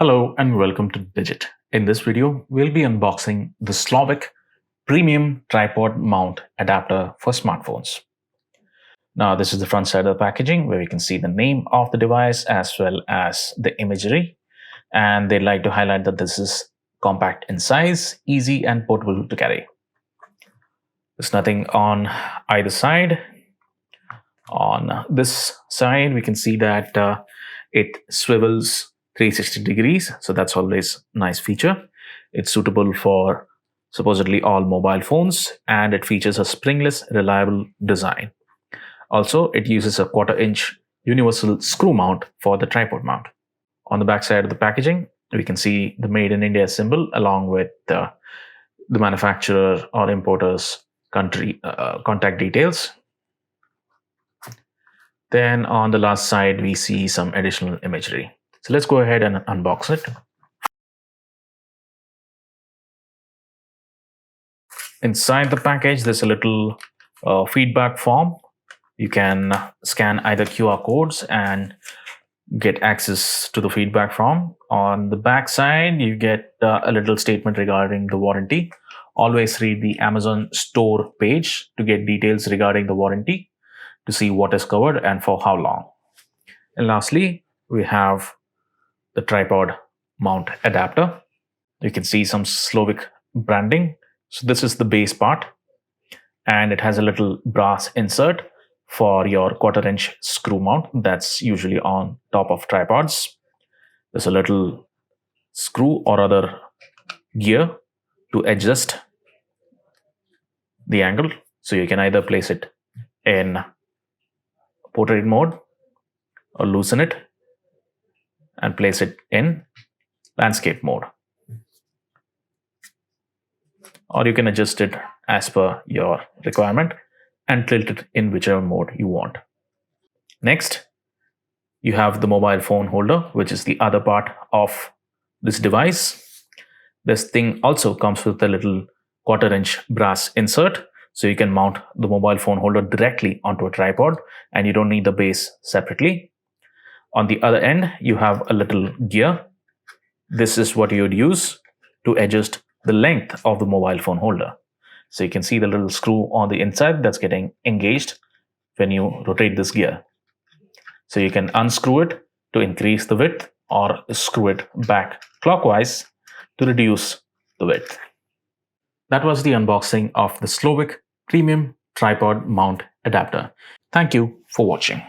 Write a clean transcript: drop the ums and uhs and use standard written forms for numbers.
Hello and welcome to Digit. In this video, we'll be unboxing the SLOVIC premium tripod mount adapter for smartphones. Now, this is the front side of the packaging where you can see the name of the device as well as the imagery. And they'd like to highlight that this is compact in size, easy and portable to carry. There's nothing on either side. On this side, we can see that it swivels 360 degrees, so that's always a nice feature. It's suitable for supposedly all mobile phones, and it features a springless, reliable design. Also, it uses a 1/4-inch universal screw mount for the tripod mount. On the back side of the packaging, we can see the Made in India symbol along with the manufacturer or importer's country contact details. Then on the last side, we see some additional imagery. So let's go ahead and unbox it. Inside the package, there's a little feedback form. You can scan either QR codes and get access to the feedback form. On the back side, you get a little statement regarding the warranty. Always read the Amazon store page to get details regarding the warranty, to see what is covered and for how long. And lastly, we have the tripod mount adapter. You can see some SLOVIC branding. So this is the base part, and it has a little brass insert for your 1/4-inch screw mount that's usually on top of tripods. There's a little screw or other gear to adjust the angle. So you can either place it in portrait mode or loosen it and place it in landscape mode. Or you can adjust it as per your requirement and tilt it in whichever mode you want. Next, you have the mobile phone holder, which is the other part of this device. This thing also comes with a little 1/4-inch brass insert, so you can mount the mobile phone holder directly onto a tripod and you don't need the base separately. On the other end, you have a little gear. This is what you would use to adjust the length of the mobile phone holder. So you can see the little screw on the inside that's getting engaged when you rotate this gear. So you can unscrew it to increase the width or screw it back clockwise to reduce the width. That was the unboxing of the SLOVIC premium tripod mount adapter. Thank you for watching.